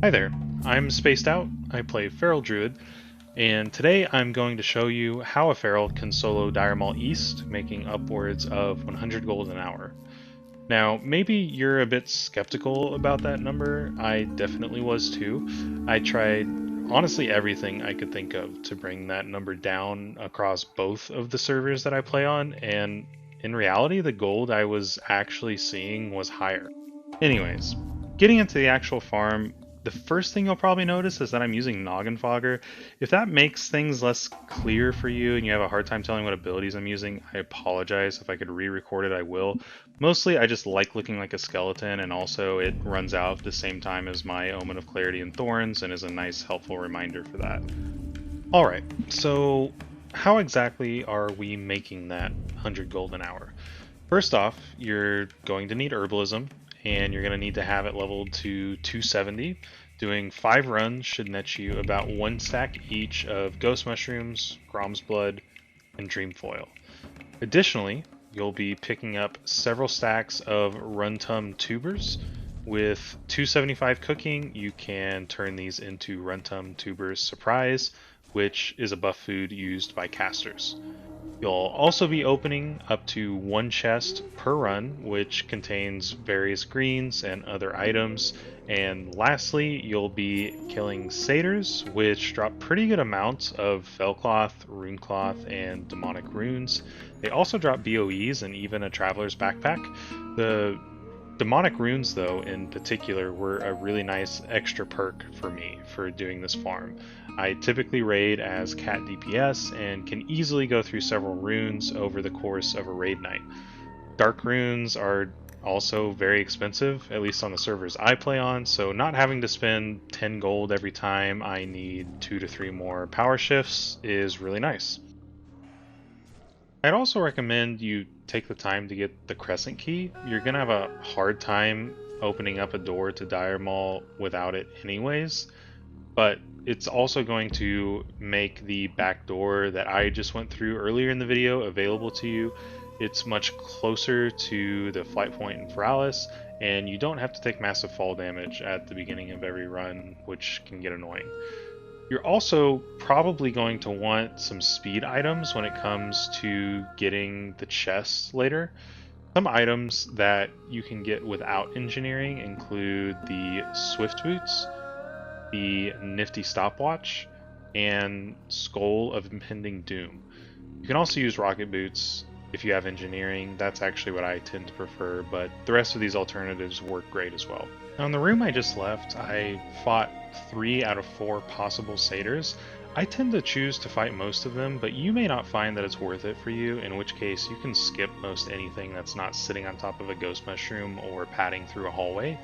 Hi there, I'm Spaced Out, I play Feral Druid, and today I'm going to show you how a Feral can solo Dire Maul East, making upwards of 100 gold an hour. Now, maybe you're a bit skeptical about that number, I definitely was too. I tried honestly everything I could think of to bring that number down across both of the servers that I play on, and in reality, the gold I was actually seeing was higher. Anyways, getting into the actual farm, the first thing you'll probably notice is that I'm using Noggin Fogger. If that makes things less clear for you and you have a hard time telling what abilities I'm using, I apologize. If I could re-record it, I will. Mostly, I just like looking like a skeleton, and also it runs out at the same time as my Omen of Clarity and Thorns, and is a nice, helpful reminder for that. Alright, so how exactly are we making that 100 gold an hour? First off, you're going to need herbalism, and you're going to need to have it leveled to 270. Doing 5 runs should net you about 1 stack each of ghost mushrooms, Grom's blood, and dream foil. Additionally, you'll be picking up several stacks of runtum tubers. With 275 cooking, you can turn these into runtum tubers surprise, which is a buff food used by casters. You'll also be opening up to 1 chest per run, which contains various greens and other items. And lastly, you'll be killing satyrs, which drop pretty good amounts of Felcloth, Runecloth, and Demonic Runes. They also drop BOEs and even a Traveler's Backpack. The Demonic Runes, though, in particular, were a really nice extra perk for me for doing this farm. I typically raid as Cat DPS and can easily go through several runes over the course of a raid night. Dark runes are also very expensive, at least on the servers I play on, so not having to spend 10 gold every time I need 2 to 3 more power shifts is really nice. I'd also recommend you take the time to get the Crescent Key. You're going to have a hard time opening up a door to Dire Maul without it anyways, but it's also going to make the back door that I just went through earlier in the video available to you. It's much closer to the flight point in Feralis, and you don't have to take massive fall damage at the beginning of every run, which can get annoying. You're also probably going to want some speed items when it comes to getting the chests later. Some items that you can get without engineering include the Swift Boots, the Nifty Stopwatch, and Skull of Impending Doom. You can also use Rocket Boots if you have engineering. That's actually what I tend to prefer, but the rest of these alternatives work great as well. Now in the room I just left, I fought 3 out of 4 possible satyrs. I tend to choose to fight most of them, but you may not find that it's worth it for you, in which case you can skip most anything that's not sitting on top of a ghost mushroom or padding through a hallway.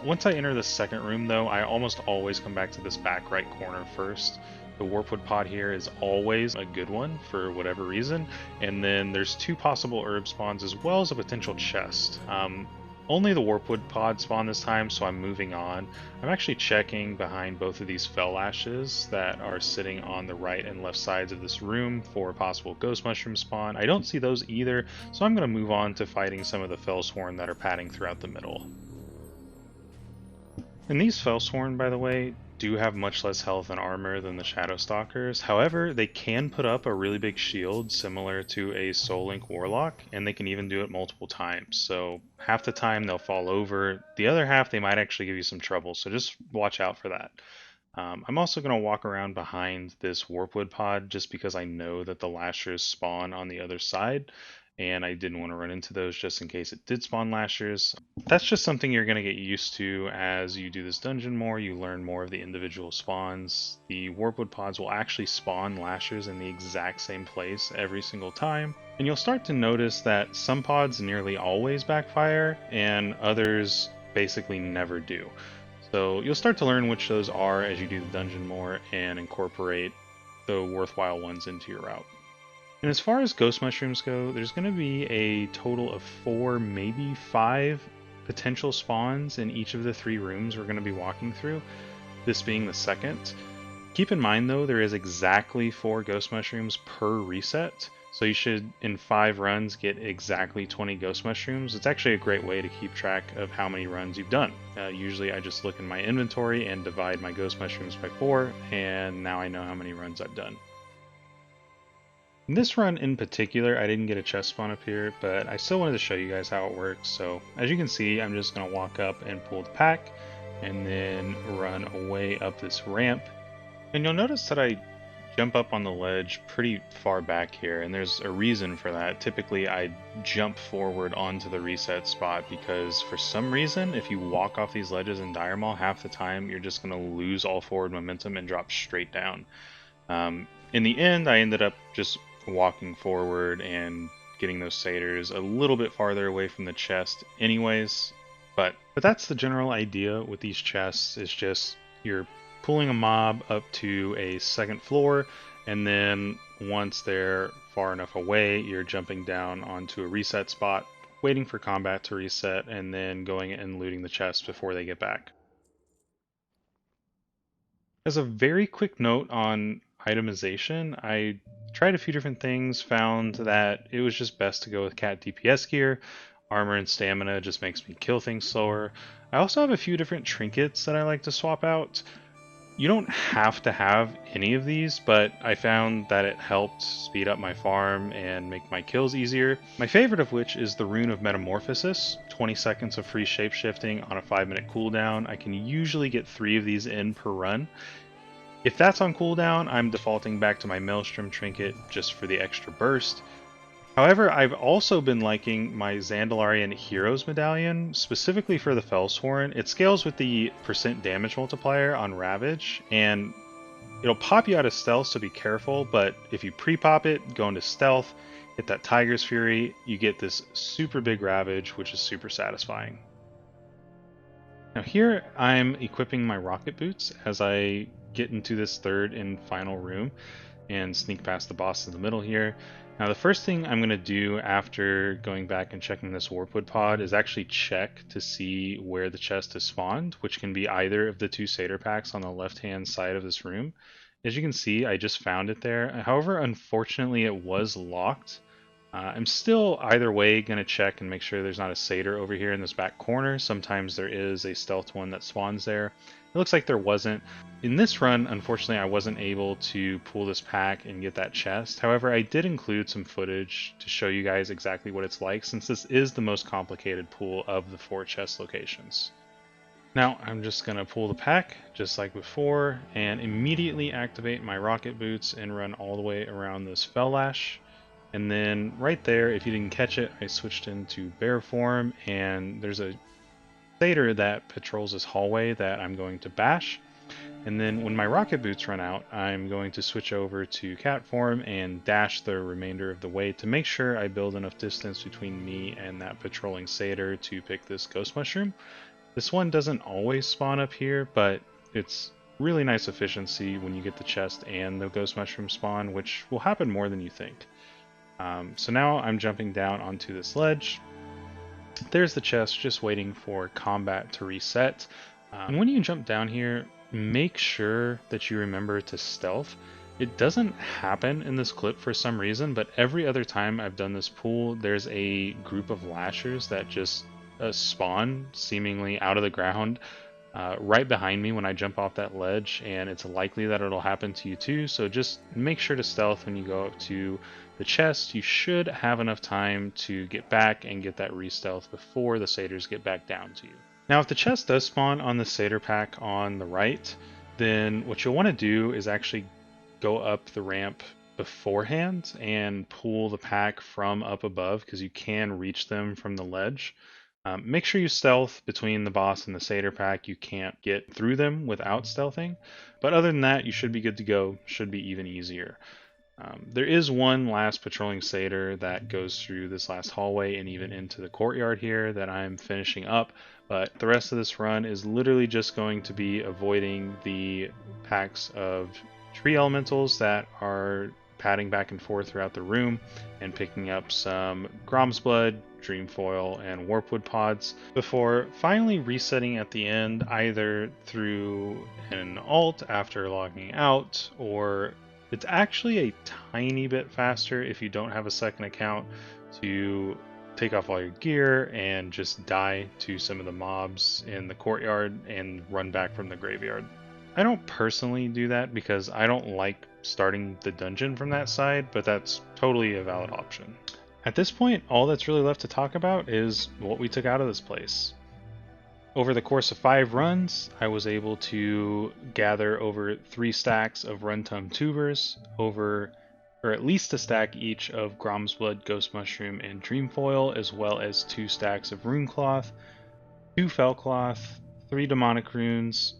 Once I enter the second room though, I almost always come back to this back right corner first. The Warpwood pod here is always a good one for whatever reason, and then there's 2 possible herb spawns as well as a potential chest. Only the Warpwood pod spawn this time, so I'm moving on. I'm actually checking behind both of these fell ashes that are sitting on the right and left sides of this room for a possible ghost mushroom spawn. I don't see those either, so I'm going to move on to fighting some of the fellsworn that are padding throughout the middle. And these Fellsworn, by the way, do have much less health and armor than the Shadowstalkers. However, they can put up a really big shield similar to a Soul Link Warlock, and they can even do it multiple times. So half the time they'll fall over, the other half they might actually give you some trouble, so just watch out for that. I'm also going to walk around behind this Warpwood pod just because I know that the Lashers spawn on the other side, and I didn't want to run into those just in case it did spawn Lashers. That's just something you're going to get used to as you do this dungeon more. You learn more of the individual spawns. The Warpwood pods will actually spawn Lashers in the exact same place every single time, and you'll start to notice that some pods nearly always backfire, and others basically never do. So you'll start to learn which those are as you do the dungeon more and incorporate the worthwhile ones into your route. And as far as ghost mushrooms go, there's going to be a total of 4, maybe 5 potential spawns in each of the 3 rooms we're going to be walking through, this being the second. Keep in mind though, there is exactly 4 ghost mushrooms per reset, So you should, in 5 runs, get exactly 20 ghost mushrooms. It's actually a great way to keep track of how many runs you've done. Usually I just look in my inventory and divide my ghost mushrooms by 4, and now I know how many runs I've done. In this run in particular, I didn't get a chest spawn up here, but I still wanted to show you guys how it works. So as you can see, I'm just going to walk up and pull the pack, and then run away up this ramp. And you'll notice that I jump up on the ledge pretty far back here, and there's a reason for that. Typically I jump forward onto the reset spot because for some reason if you walk off these ledges in Dire Maul, half the time you're just going to lose all forward momentum and drop straight down. In the end I ended up just walking forward and getting those satyrs a little bit farther away from the chest anyways, but that's the general idea with these chests. Is just you're pulling a mob up to a second floor, and then once they're far enough away, you're jumping down onto a reset spot, waiting for combat to reset, and then going and looting the chest before they get back. As a very quick note on itemization, I tried a few different things, found that it was just best to go with cat DPS gear. Armor and stamina just makes me kill things slower. I also have a few different trinkets that I like to swap out. You don't have to have any of these, but I found that it helped speed up my farm and make my kills easier. My favorite of which is the Rune of Metamorphosis, 20 seconds of free shapeshifting on a 5-minute cooldown. I can usually get 3 of these in per run. If that's on cooldown, I'm defaulting back to my Maelstrom trinket just for the extra burst. However, I've also been liking my Zandalarian Heroes Medallion, specifically for the Fellsworn. It scales with the % damage multiplier on Ravage, and it'll pop you out of stealth, so be careful, but if you pre-pop it, go into stealth, hit that Tiger's Fury, you get this super big Ravage, which is super satisfying. Now here, I'm equipping my rocket boots as I get into this third and final room and sneak past the boss in the middle here. Now the first thing I'm going to do after going back and checking this Warpwood pod is actually check to see where the chest is spawned, which can be either of the 2 Satyr packs on the left hand side of this room. As you can see, I just found it there. However, unfortunately it was locked. I'm still either way going to check and make sure there's not a satyr over here in this back corner. Sometimes there is a stealth one that spawns there. It looks like there wasn't. In this run, unfortunately, I wasn't able to pull this pack and get that chest. However, I did include some footage to show you guys exactly what it's like, since this is the most complicated pull of the 4 chest locations. Now I'm just going to pull the pack just like before and immediately activate my rocket boots and run all the way around this fell lash. And then right there, if you didn't catch it, I switched into bear form, and there's a satyr that patrols this hallway that I'm going to bash. And then when my rocket boots run out, I'm going to switch over to cat form and dash the remainder of the way to make sure I build enough distance between me and that patrolling satyr to pick this ghost mushroom. This one doesn't always spawn up here, but it's really nice efficiency when you get the chest and the ghost mushroom spawn, which will happen more than you think. So now I'm jumping down onto this ledge. There's the chest, just waiting for combat to reset. And when you jump down here, make sure that you remember to stealth. It doesn't happen in this clip for some reason, but every other time I've done this pull, there's a group of lashers that just spawn seemingly out of the ground right behind me when I jump off that ledge, and it's likely that it'll happen to you too. So just make sure to stealth when you go up to the chest. You should have enough time to get back and get that re-stealth before the satyrs get back down to you. Now if the chest does spawn on the satyr pack on the right, then what you'll want to do is actually go up the ramp beforehand and pull the pack from up above, because you can reach them from the ledge. Make sure you stealth between the boss and the satyr pack. You can't get through them without stealthing, but other than that, you should be good to go. Should be even easier. There is one last patrolling satyr that goes through this last hallway and even into the courtyard here that I'm finishing up, but the rest of this run is literally just going to be avoiding the packs of tree elementals that are padding back and forth throughout the room, and picking up some Grom's Blood, Dreamfoil, and Warpwood pods before finally resetting at the end, either through an alt after logging out, or It's actually a tiny bit faster if you don't have a second account to take off all your gear and just die to some of the mobs in the courtyard and run back from the graveyard. I don't personally do that because I don't like starting the dungeon from that side, but that's totally a valid option. At this point, all that's really left to talk about is what we took out of this place. Over the course of 5 runs, I was able to gather over 3 stacks of Runtum tubers, or at least a stack each of Grom's Blood, Ghost Mushroom, and Dreamfoil, as well as 2 stacks of Rune Cloth, 2 Fell Cloth, 3 Demonic Runes,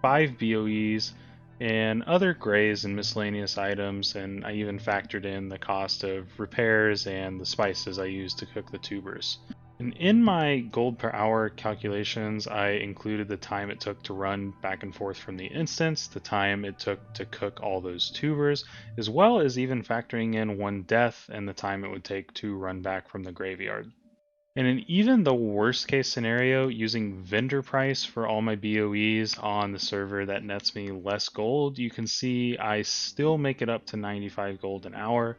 5 BOEs, and other grays and miscellaneous items, and I even factored in the cost of repairs and the spices I used to cook the tubers. And in my gold per hour calculations, I included the time it took to run back and forth from the instance, the time it took to cook all those tubers, as well as even factoring in 1 death and the time it would take to run back from the graveyard. And in even the worst case scenario, using vendor price for all my BOEs on the server that nets me less gold, you can see I still make it up to 95 gold an hour.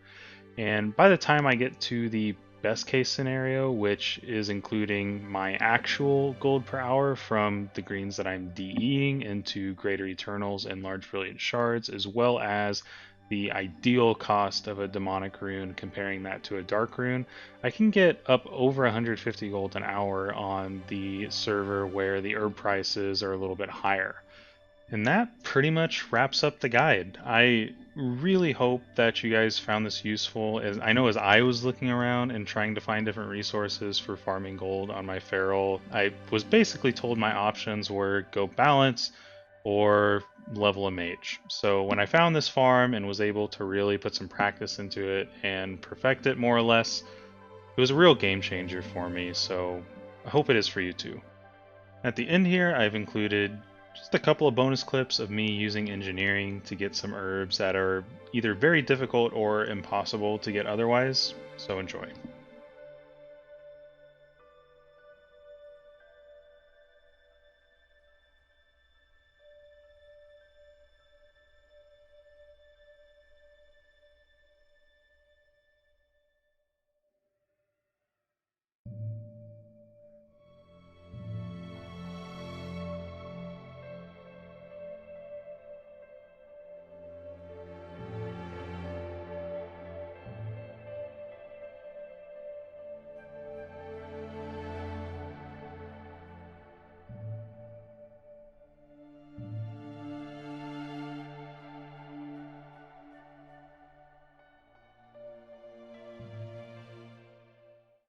And by the time I get to the best case scenario, which is including my actual gold per hour from the greens that I'm DEing into Greater Eternals and Large Brilliant Shards, as well as the ideal cost of a demonic rune, comparing that to a dark rune, I can get up over 150 gold an hour on the server where the herb prices are a little bit higher. And that pretty much wraps up the guide. I really hope that you guys found this useful. As I know, as I was looking around and trying to find different resources for farming gold on my feral, I was basically told my options were go balance or level a mage. So when I found this farm and was able to really put some practice into it and perfect it more or less, it was a real game changer for me. So I hope it is for you too. At the end here, I've included just a couple of bonus clips of me using engineering to get some herbs that are either very difficult or impossible to get otherwise, so enjoy.